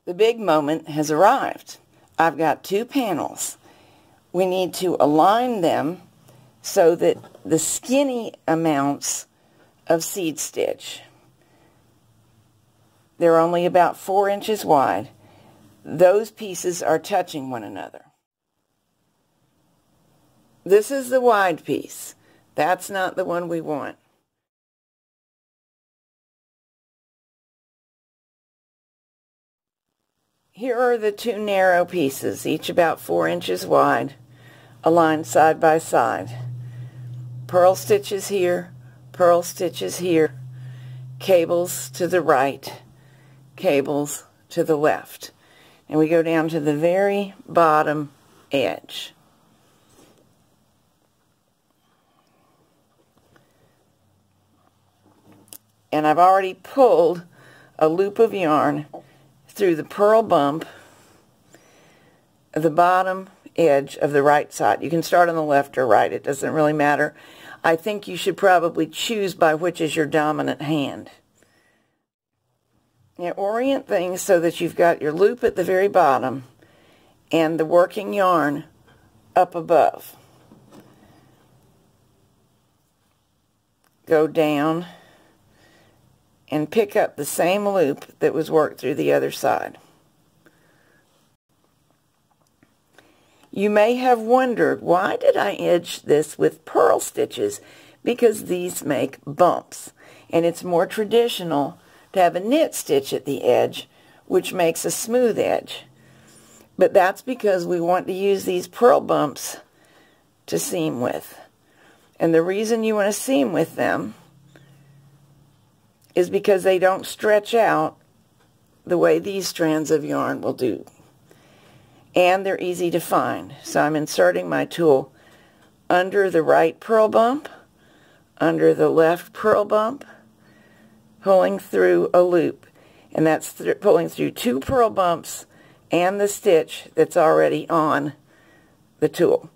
The big moment has arrived. I've got two panels. We need to align them so that the skinny amounts of seed stitch, they're only about 4 inches wide, those pieces are touching one another. This is the wide piece. That's not the one we want. Here are the two narrow pieces, each about 4 inches wide, aligned side by side. Purl stitches here, purl stitches here, cables to the right, cables to the left. And we go down to the very bottom edge. And I've already pulled a loop of yarn through the purl bump of the bottom edge of the right side. You can start on the left or right, it doesn't really matter. I think you should probably choose by which is your dominant hand. Now orient things so that you've got your loop at the very bottom and the working yarn up above. Go down and pick up the same loop that was worked through the other side. You may have wondered, why did I edge this with purl stitches? Because these make bumps, and it's more traditional to have a knit stitch at the edge, which makes a smooth edge. But that's because we want to use these purl bumps to seam with. And the reason you want to seam with them is because they don't stretch out the way these strands of yarn will do. And they're easy to find. So I'm inserting my tool under the right purl bump, under the left purl bump, pulling through a loop. And that's pulling through 2 purl bumps and the stitch that's already on the tool.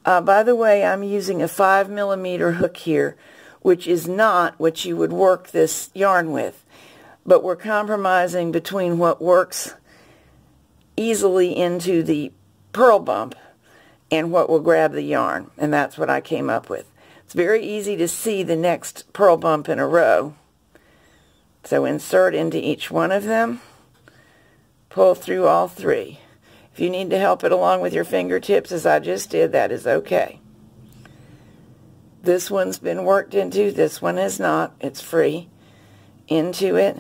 By the way, I'm using a 5mm hook here, which is not what you would work this yarn with. But we're compromising between what works easily into the purl bump and what will grab the yarn. And that's what I came up with. It's very easy to see the next purl bump in a row. So insert into each one of them. Pull through all 3. If you need to help it along with your fingertips, as I just did, that is okay. This one's been worked into, this one is not. It's free. Into it,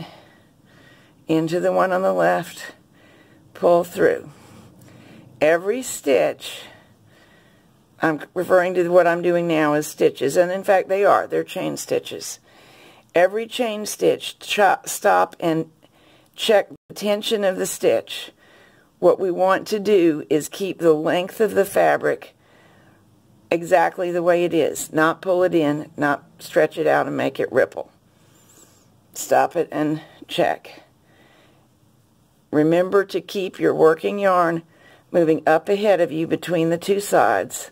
into the one on the left, pull through. Every stitch, I'm referring to what I'm doing now as stitches, and in fact they are. They're chain stitches. Every chain stitch, stop and check the tension of the stitch. What we want to do is keep the length of the fabric exactly the way it is. Not pull it in, not stretch it out and make it ripple. Stop it and check. Remember to keep your working yarn moving up ahead of you between the 2 sides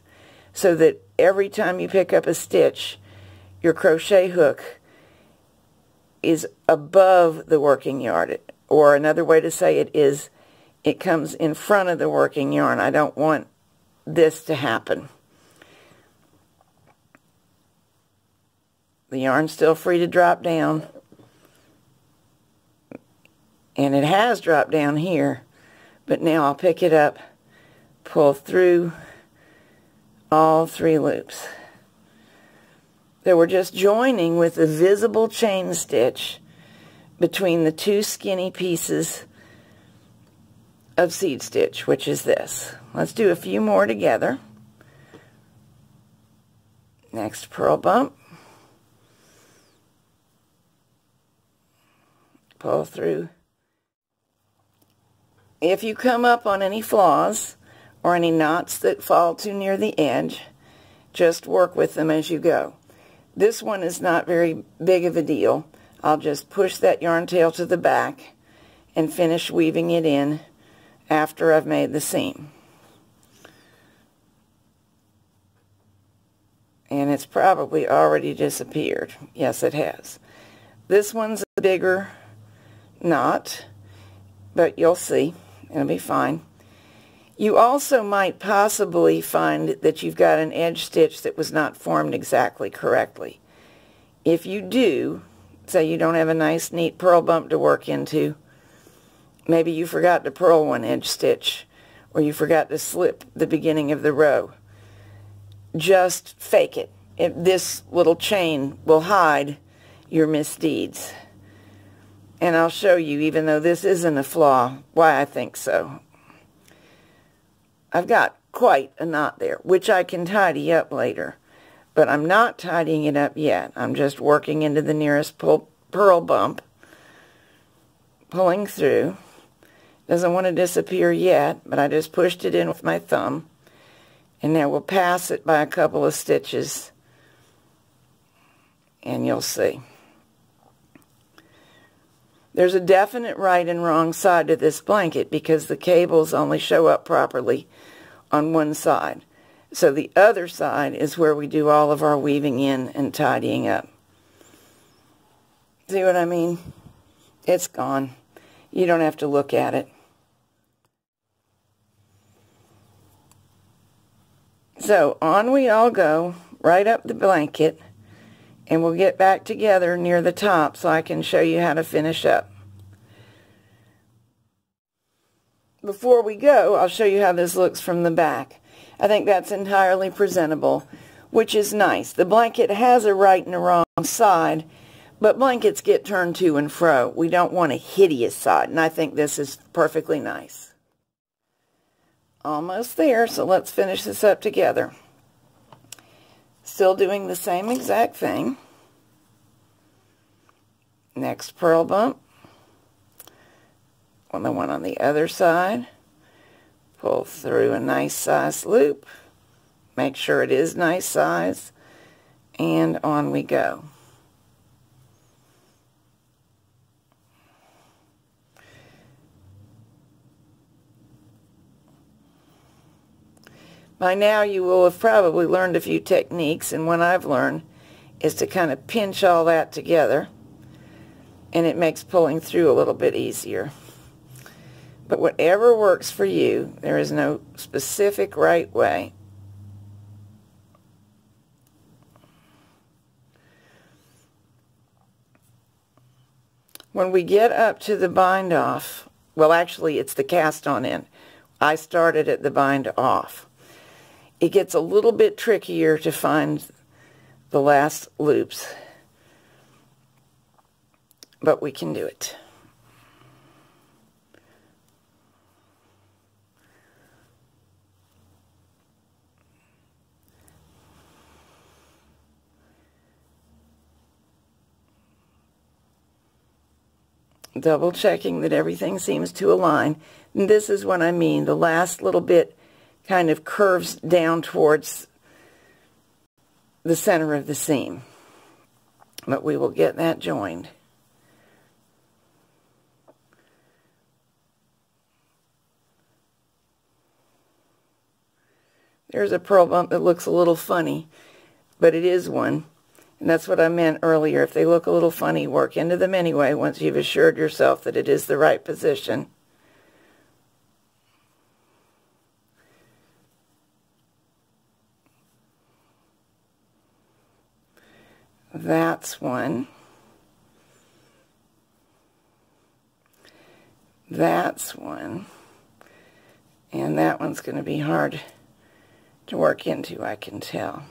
so that every time you pick up a stitch, your crochet hook is above the working yarn. Or another way to say it is, it comes in front of the working yarn. I don't want this to happen. The yarn's still free to drop down. And it has dropped down here. But now I'll pick it up, pull through all 3 loops. So we're just joining with a visible chain stitch between the 2 skinny pieces of seed stitch, which is this. Let's do a few more together. Next purl bump. Pull through. If you come up on any flaws or any knots that fall too near the edge, just work with them as you go. This one is not very big of a deal. I'll just push that yarn tail to the back and finish weaving it in after I've made the seam. And it's probably already disappeared. Yes, it has. This one's a bigger knot, but you'll see. It'll be fine. You also might possibly find that you've got an edge stitch that was not formed exactly correctly. If you do, say you don't have a nice neat purl bump to work into, maybe you forgot to purl one edge stitch, or you forgot to slip the beginning of the row, just fake it. This little chain will hide your misdeeds. And I'll show you, even though this isn't a flaw, why I think so. I've got quite a knot there, which I can tidy up later. But I'm not tidying it up yet. I'm just working into the nearest purl bump, pulling through. Doesn't want to disappear yet, but I just pushed it in with my thumb. And now we'll pass it by a couple of stitches, and you'll see. There's a definite right and wrong side to this blanket because the cables only show up properly on one side. So the other side is where we do all of our weaving in and tidying up. See what I mean? It's gone. You don't have to look at it. So on we all go, right up the blanket, and we'll get back together near the top so I can show you how to finish up. Before we go, I'll show you how this looks from the back. I think that's entirely presentable, which is nice. The blanket has a right and a wrong side, but blankets get turned to and fro. We don't want a hideous side, and I think this is perfectly nice. Almost there, so let's finish this up together. Still doing the same exact thing. Next purl bump. On the one on the other side. Pull through a nice size loop. Make sure it is nice size. And on we go. By now you will have probably learned a few techniques, and one I've learned is to kind of pinch all that together, and it makes pulling through a little bit easier. But whatever works for you, there is no specific right way. When we get up to the bind off, well actually it's the cast on end. I started at the bind off. It gets a little bit trickier to find the last loops, but we can do it. Double checking that everything seems to align. And this is what I mean. The last little bit kind of curves down towards the center of the seam. But we will get that joined. There's a purl bump that looks a little funny, but it is one. And that's what I meant earlier. If they look a little funny, work into them anyway once you've assured yourself that it is the right position. That's one. That's one. And that one's going to be hard to work into, I can tell.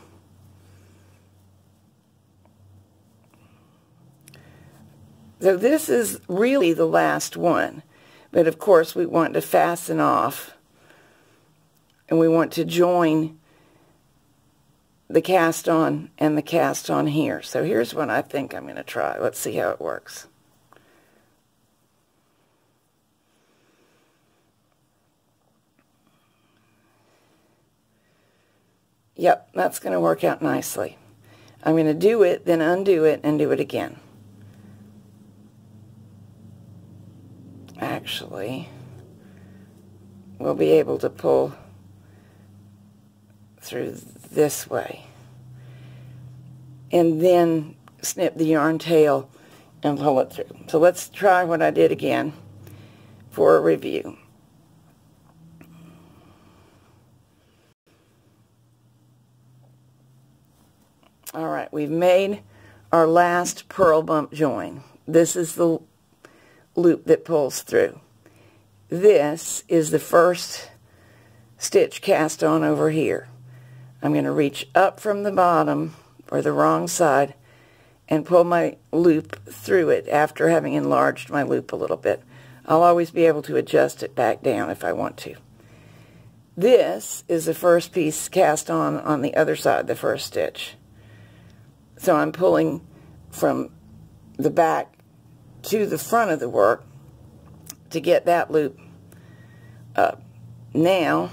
So this is really the last one, but of course we want to fasten off, and we want to join the cast on and the cast on here. So here's what I think I'm going to try. Let's see how it works. Yep, that's going to work out nicely. I'm going to do it, then undo it, and do it again. Actually, we'll be able to pull through this way and then snip the yarn tail and pull it through. So let's try what I did again. for a review. All right, we've made our last purl bump join. This is the loop that pulls through. This is the first stitch cast on over here. I'm going to reach up from the bottom, or the wrong side, and pull my loop through it after having enlarged my loop a little bit. I'll always be able to adjust it back down if I want to. This is the first piece cast on the other side, the first stitch. So I'm pulling from the back to the front of the work to get that loop up. Now,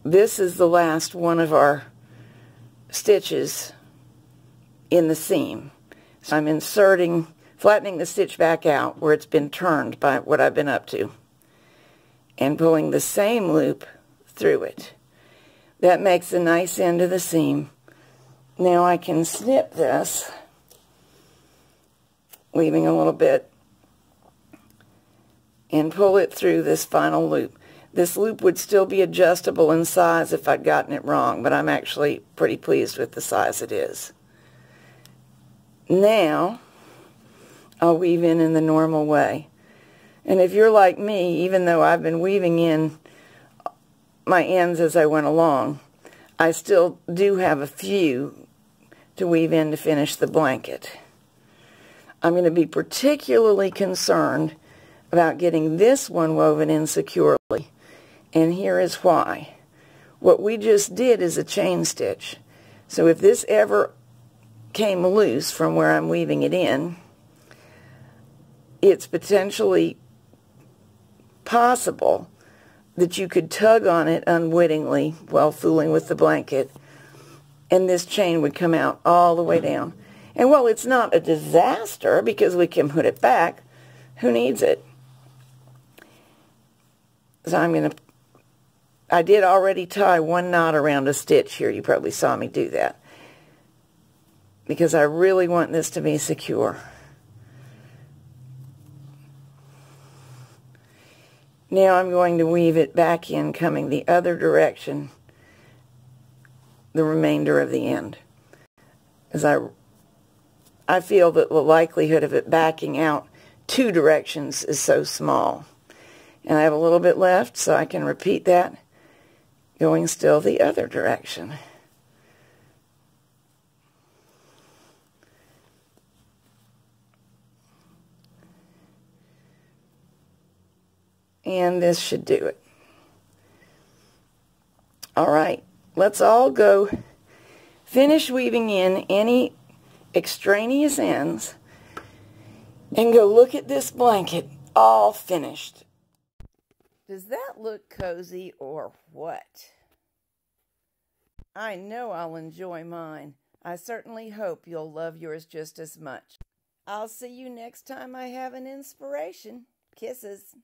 this is the last one of our stitches in the seam. So I'm inserting, flattening the stitch back out where it's been turned by what I've been up to, and pulling the same loop through it. That makes a nice end of the seam. Now I can snip this, leaving a little bit, and pull it through this final loop. This loop would still be adjustable in size if I'd gotten it wrong, but I'm actually pretty pleased with the size it is. Now, I'll weave in the normal way. And if you're like me, even though I've been weaving in my ends as I went along, I still do have a few to weave in to finish the blanket. I'm going to be particularly concerned about getting this one woven in securely, and here is why. What we just did is a chain stitch. So if this ever came loose from where I'm weaving it in, it's potentially possible that you could tug on it unwittingly while fooling with the blanket, and this chain would come out all the way down. And while it's not a disaster because we can put it back, who needs it? So I did already tie one knot around a stitch here. You probably saw me do that, because I really want this to be secure. Now I'm going to weave it back in, coming the other direction, the remainder of the end, as I feel that the likelihood of it backing out two directions is so small. And I have a little bit left, so I can repeat that, going still the other direction. And this should do it. All right, let's all go finish weaving in any extraneous ends and go look at this blanket all finished. Does that look cozy or what? I know I'll enjoy mine. I certainly hope you'll love yours just as much. I'll see you next time I have an inspiration. Kisses.